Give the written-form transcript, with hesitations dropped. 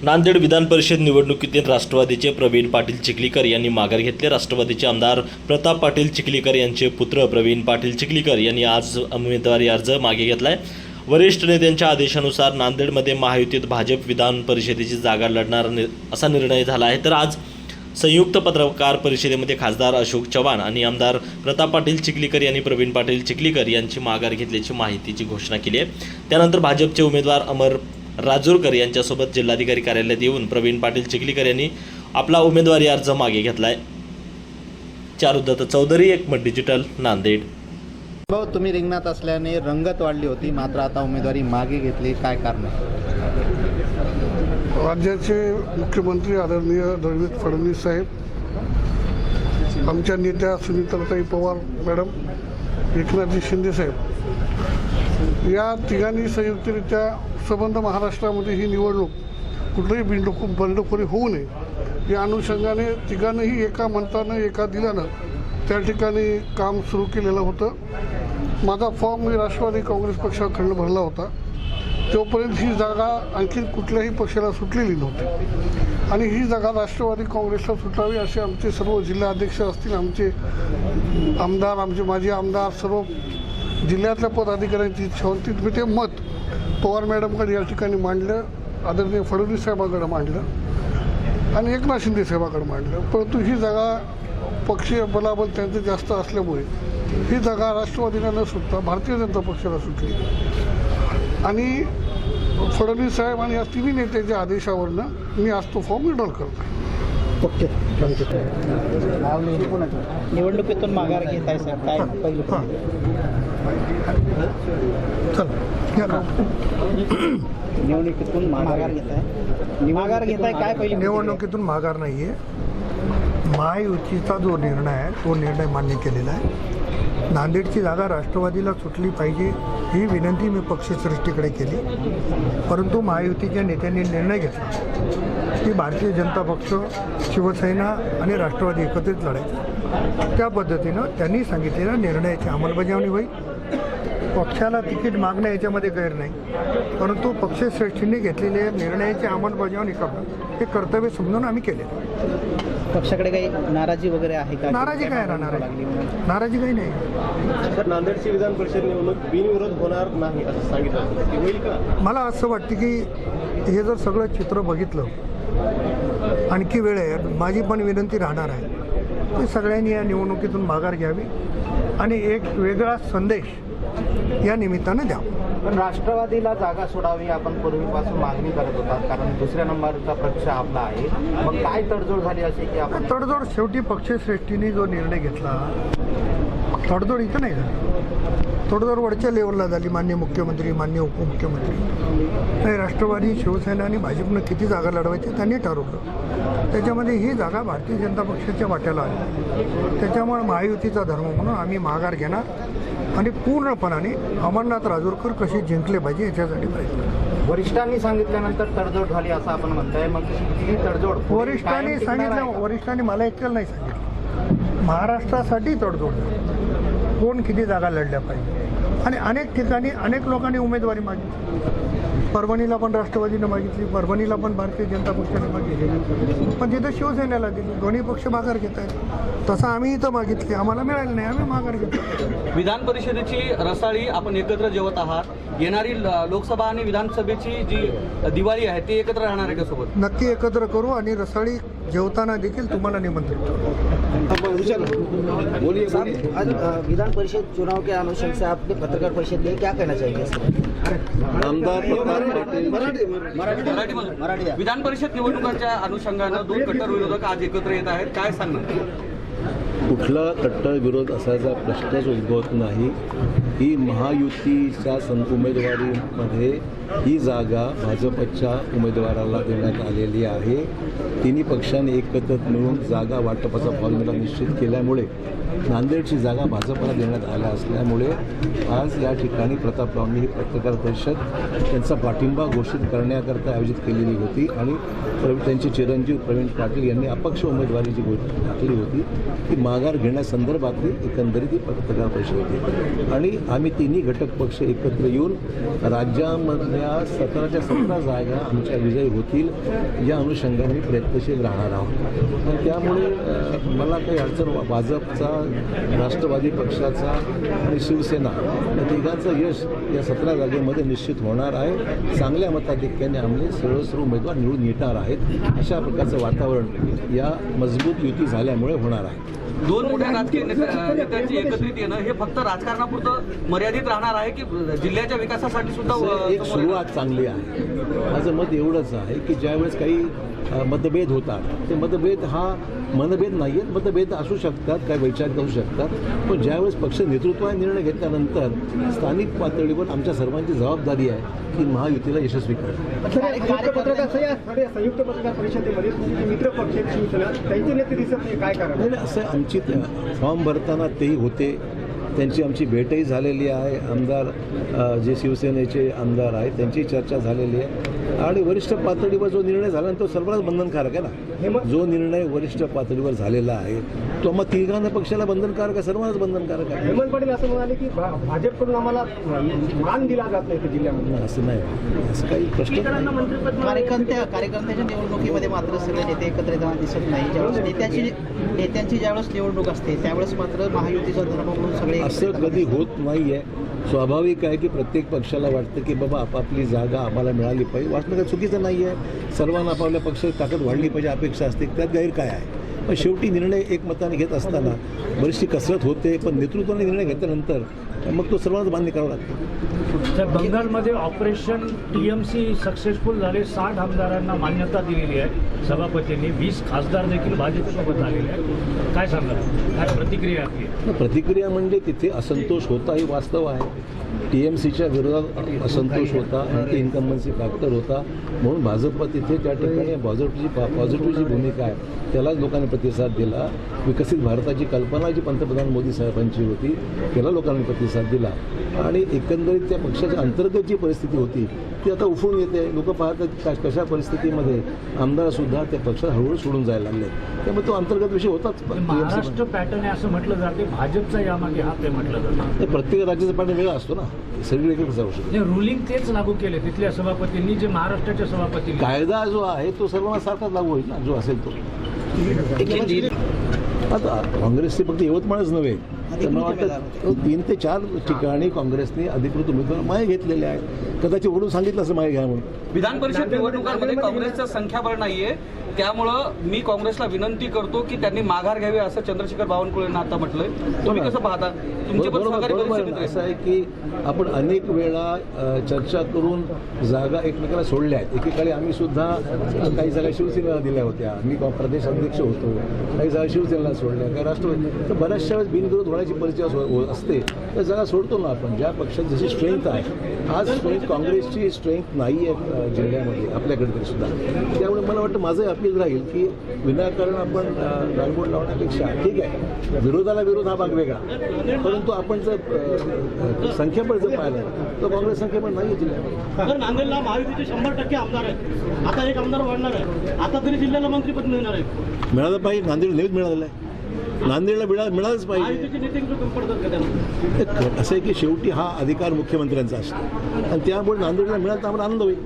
नांदेड विधान परिषद निवडणुकीतील राष्ट्रवादीचे प्रवीण पाटील चिखलीकर यांनी माघार घेतले। राष्ट्रवादीचे आमदार प्रताप पाटील चिखलीकर यांचे पुत्र प्रवीण पाटील चिखलीकर यांनी आज उमेदवारी अर्ज मागे घेतलाय। वरिष्ठ नेत्यांच्या आदेशानुसार नांदेडमध्ये महायुतीत भाजप विधान परिषदेची जागा लढणार असा निर्णय झाला आहे। तर आज संयुक्त पत्रकार परिषदेमध्ये खासदार अशोक चव्हाण आणि आमदार प्रताप पाटील चिखलीकर यांनी प्रवीण पाटील चिखलीकर यांची माघार घेतल्याची माहितीची घोषणा केली आहे। त्यानंतर भाजपचे उमेदवार अमर राजूरकर यांच्यासोबत जिल्हाधिकारी कार्यालयात येऊन प्रवीण पाटील चिखलीकर यांनी आपला उमेदवारी अर्ज मागे घेतलाय। चारुदत्त चौधरी, एकमत डिजिटल, नांदेड। भाऊ, तुम्ही रिंगणात असल्याने रंगत वाढली होती, मात्र आता उमेदवारी मागे घेतली, काय कारण आहे? राज्याचे मुख्यमंत्री आदरणीय देवेंद्र फडणवीस साहेब, आमच्या नेत्या सुनीताताई पवार मॅडम, एकनाथजी शिंदे साहेब या तिघांनी संयुक्तरित्या संबंध महाराष्ट्रामध्ये ही निवडणूक कुठलीही बंडखोरी होऊ नये या अनुषंगाने तिघांनीही एका मंत्रानं एका दिल्यानं त्या ठिकाणी काम सुरू केलेलं होतं। माझा फॉर्म मी राष्ट्रवादी काँग्रेस पक्षाकडून भरला होता। तोपर्यंत ही जागा आणखी कुठल्याही पक्षाला सुटलेली नव्हती आणि ही जागा राष्ट्रवादी काँग्रेसला सुटावी असे आमचे सर्व जिल्हा अध्यक्ष असतील, आमचे आमदार, आमचे माजी आमदार, सर्व जिल्ह्यातल्या पदाधिकाऱ्यांची इच्छा होती। मी ते मत पवार मॅडमकडे या ठिकाणी मांडलं, आदरणीय फडणवीस साहेबांकडे मांडलं आणि एकनाथ शिंदे साहेबांकडे मांडलं। परंतु ही जागा पक्षीय बलाबल त्यांचं जास्त असल्यामुळे ही जागा राष्ट्रवादीला न सुटता भारतीय जनता पक्षाला सुटली आणि फडणवीस साहेब आणि या तिन्ही नेत्याच्या आदेशावरनं मी आज तो फॉर्म विड्रॉल करतो। ओके, निवडणुकीतून माघार घेत आहे सर, काय पहिलं? निवडणुकीतून माघार घेत आहे, काय पहिली? निवडणुकीतून माघार नाही आहे। महायुतीचा जो निर्णय आहे तो निर्णय मान्य केलेला आहे। नांदेडची जागा राष्ट्रवादीला सुटली पाहिजे ही विनंती मी पक्षश्रेष्ठीकडे केली, परंतु महायुतीच्या नेत्यांनी निर्णय घेतला की भारतीय जनता पक्ष, शिवसेना आणि राष्ट्रवादी एकत्रित लढायचं। त्या पद्धतीनं त्यांनी सांगितलेल्या निर्णयाची अंमलबजावणी होईल। पक्षाला तिकीट मागणं याच्यामध्ये गैर नाही, परंतु पक्षश्रेष्ठींनी घेतलेल्या निर्णयाची अंमलबजावणी करणं हे कर्तव्य समजून आम्ही केले। पक्षाकडे काही नाराजी वगैरे आहे का? नाराजी काय राहणार आहे? नाराजी काही नाही। तर नांदेडची विधान परिषद निवडणूक बिनविरोध होणार नाही असं सांगितलं, ते होईल का? मला असं वाटतं की हे जर सगळं चित्र बघितलं, आणखी वेळ आहे, माझी पण विनंती राहणार आहे की सगळ्यांनी या निवडणुकीतून माघार घ्यावी आणि एक वेगळा संदेश या निमित्तानं द्यावा। पण राष्ट्रवादीला जागा सोडावी आपण पूर्वीपासून मागणी करत होतात, कारण दुसऱ्या नंबरचा पक्ष आपला आहे। मग काय तडजोड झाली असे की आपण? तडजोड शेवटी पक्षश्रेष्ठीने जो निर्णय घेतला, तडजोड इथं नाही झाली, तडजोड वरच्या लेवलला झाली। माननीय मुख्यमंत्री, माननीय उपमुख्यमंत्री नाही, राष्ट्रवादी, शिवसेना आणि भाजपनं किती जागा लढवायच्या त्यांनी ठरवलं। त्याच्यामध्ये ही जागा भारतीय जनता पक्षाच्या वाट्याला आली। त्याच्यामुळे महायुतीचा धर्म म्हणून आम्ही माघार घेणार आणि पूर्णपणाने अमरनाथ राजूरकर कसे जिंकले पाहिजे याच्यासाठी प्रयत्न। वरिष्ठांनी सांगितल्यानंतर तडजोड झाली असं आपण म्हणताय, मग ही तडजोड वरिष्ठांनी सांगितलं, वरिष्ठांनी मला एकट्याला नाही सांगितलं, महाराष्ट्रासाठी तडजोड झाली, कोण किती जागा लढल्या पाहिजे आणि अनेक ठिकाणी अनेक लोकांनी उमेदवारी मागितली। परभणीला पण राष्ट्रवादीनं मागितली, परभणीला पण भारतीय जनता पक्षाने मागितली, पण तिथं शिवसेनेला दिली। दोन्ही पक्ष माघार घेत आहेत, तसं आम्ही इथं मागितली, आम्हाला मिळालं नाही, आम्ही माघार घेतो। विधान परिषदेची रसाळी आपण एकत्र जेवत आहात, येणारी लोकसभा आणि विधानसभेची जी दिवाळी आहे ती एकत्र राहणार आहे का सोबत? नक्की एकत्र करू आणि रसाळी जेवताना देखील तुम्हाला निमंत्रित करू। आज विधान परिषद चुनाव के अनुशंसा से आपने पत्रकार परिषद में क्या कहना चाहिए? आमदार विधान परिषद निवडणुकांच्या अनुषंगानं दोन कट्टर विरोधक आज एकत्र येत आहेत, काय सांगणार? कुठला कट्टर विरोध असायचा प्रश्नच उद्भवत नाही। ही महायुतीच्या उमेदवारीमध्ये ही जागा भाजपच्या उमेदवाराला देण्यात आलेली आहे। तिन्ही पक्षांनी एकत्र मिळून जागा वाटपाचा फॉर्म्युला निश्चित केल्यामुळे नांदेडची जागा भाजपला देण्यात आल्या असल्यामुळे आज या ठिकाणी प्रतापरावांनी ही पत्रकार परिषद त्यांचा पाठिंबा घोषित करण्याकरता आयोजित केलेली होती आणि त्यांचे चिरंजीव प्रवीण पाटील यांनी अपक्ष उमेदवारीची घोषणा टाकली होती ती माघार घेण्यासंदर्भातली एकंदरीत ही पत्रकार परिषद होती आणि आम्ही तिन्ही घटक पक्ष एकत्र येऊन राज्यामधल्या 17च्या 17 जागा आमच्या विजयी होतील या अनुषंगाने प्रयत्नशील राहणार आहोत. आणि त्यामुळे मला काही अडचण भाजपचा, राष्ट्रवादी पक्षाचा आणि शिवसेना या तिघांचं यश या 17 जागेमध्ये निश्चित होणार आहे. चांगल्या मताधिक्याने आमचे सर्वस्व उमेदवार निवडून येणार आहेत. अशा प्रकारचं वातावरण या मजबूत युती झाल्यामुळे होणार आहे. दोन मोठ्या राजकीय नेत्यांची एकत्रित येणं हे फक्त राजकारणापुरतं मर्यादित राहणार आहे की जिल्ह्याच्या विकासासाठी सुद्धा एक सुरुवात चांगली आहे. माझं मत एवढंच आहे की ज्यावेळेस काही मतभेद होतात ते मतभेद हा मनभेद नाही आहेत, मतभेद असू शकतात, काही वैचारिक असू शकतात, पण ज्यावेळेस पक्ष नेतृत्वाने निर्णय घेतल्यानंतर स्थानिक पातळीवर आमच्या सर्वांची जबाबदारी आहे की महायुतीला यशस्वी करणं. संयुक्त पत्रकार परिषदेमध्ये तुमचे मित्र पक्ष शिवसेना त्यांचे नेते दिसत नाही, काय कारण? नाही असं आमची फॉर्म भरताना तेही होते, त्यांची आमची भेटही झालेली आहे. आमदार जे शिवसेनेचे आमदार आहेत त्यांची चर्चा झालेली आहे आणि वरिष्ठ पातळीवर जो निर्णय झाला तो सर्वांनाच बंधनकारक आहे ना. जो निर्णय वरिष्ठ पातळीवर झालेला आहे तो मग तिघांना पक्षाला बंधनकारक आहे, सर्वांनाच बंधनकारक आहे. हेमंत पाटील असं म्हणाले की भाजपकडून आम्हाला मान दिला जात नाही जिल्ह्यामध्ये. असं नाही, असं काही प्रश्न कार्यकर्त्याच्या निवडणुकीमध्ये मात्र सगळे नेते एकत्र येताना दिसत नाही. ज्यावेळेस नेत्यांची ज्यावेळेस निवडणूक असते त्यावेळेस मात्र महायुतीचा धर्म म्हणून सगळे असं कधी होत नाही आहे. स्वाभाविक आहे की प्रत्येक पक्षाला वाटतं की बाबा आपापली जागा आम्हाला मिळाली पाहिजे. वाटणं काही चुकीचं नाही आहे. सर्वांना आपापल्या पक्षाची ताकद वाढली पाहिजे अपेक्षा असते, त्यात गैर काय आहे. पण शेवटी निर्णय एकमताने घेत असताना बरीचशी कसरत होते, पण नेतृत्वाने निर्णय घेतल्यानंतर मग तो सर्वांनाच मान्य करावा लागतो. तर बंगालमध्ये ऑपरेशन TMC सक्सेसफुल झाले. 60 आमदारांना मान्यता दिलेली आहे सभापतींनी. 20 खासदार देखील भाजपसोबत आलेले आहेत. काय सांगाल, काय प्रतिक्रिया आपली? प्रतिक्रिया म्हणजे तिथे असंतोष होता हे वास्तव आहे. TMCच्या विरोधात असंतोष होता, अँटी इन्कम्बन्सी फॅक्टर होता, म्हणून भाजप तिथे त्या ठिकाणी पॉझिटिव्ह जी भूमिका आहे त्यालाच लोकांनी प्रतिसाद दिला. विकसित भारताची कल्पना जी पंतप्रधान मोदी साहेबांची होती त्याला लोकांनी प्रतिसाद दिला आणि एकंदरीत त्या पक्षाच्या अंतर्गत जी परिस्थिती होती ती आता उफळून येते. लोक पाहतात कशा परिस्थितीमध्ये आमदारसुद्धा त्या पक्षात हळूहळू सोडून जायला लागले. त्यामुळे तो अंतर्गत विषय होताच. महाराष्ट्र पॅटर्न आहे असं म्हटलं जाते, भाजपचा यामागे हात आहे म्हटलं जातं. ते प्रत्येक राज्याचा पॅटर्न वेगळा असतो ना, सगळीकडे जाऊ शकतो. रुलिंग तेच लागू केले तिथल्या सभापतींनी जे महाराष्ट्राच्या सभापती. कायदा जो आहे तो सर्वांना सारखाच लागू होईल ना, जो असेल तो. आता काँग्रेसचे फक्त यवतमाळच नव्हे तर मला वाटतं 3 ते 4 ठिकाणी काँग्रेसने अधिकृत उमेदवार मागे घेतलेले आहेत. कदाचित ओढून सांगितलं असं मागे घ्या म्हणून. विधान परिषद निवडणुकांमध्ये काँग्रेसचं संख्याबळ नाहीये, त्यामुळं मी काँग्रेसला विनंती करतो की त्यांनी माघार घ्यावी असं चंद्रशेखर बावनकुळेंना आता म्हटलंय. तुम्ही कसं पाहता? तुमचे पण सहकारी बरोबर असं आहे की आपण अनेक वेळा चर्चा करून जागा एकमेकाला सोडल्या आहेत. एकेकाळी आम्ही सुद्धा काही जागा शिवसेनेला दिल्या होत्या. मी प्रदेश अध्यक्ष होतो, काही जागा शिवसेनेला सोडल्या, काही राष्ट्रवादी. तर बऱ्याचशा वेळेस बिनविरोध होण्याची परिस्थिती असते तर जागा सोडतो ना आपण. ज्या पक्षात जशी स्ट्रेंथ आहे, आज स्ट्रेंथ काँग्रेसची स्ट्रेंथ नाही आहे जिल्ह्यामध्ये आपल्याकडे तरी सुद्धा. त्यामुळे मला वाटतं माझं अपील राहील की विनाकारण आपण गालबोट लावण्यापेक्षा ठीक आहे विरोधाला विरोध हा भाग वेगळा, परंतु आपण जर संख्याबळ जर पाहिलं तर काँग्रेस संख्याबळ नाही आहे जिल्ह्यामध्ये. नांदेडला महायुतीचे 100% आमदार आहेत. आता एक आमदार वाढणार आहे. आता तरी जिल्ह्याला मंत्रीपद मिळणार आहे. मिळालं पाहिजे. नांदेड नेहमीच मिळालेलं आहे. नांदेडला मिळालंच पाहिजे. असं आहे की शेवटी हा अधिकार मुख्यमंत्र्यांचा असतो आणि त्यामुळे नांदेडला मिळाला तर आम्हाला आनंद होईल.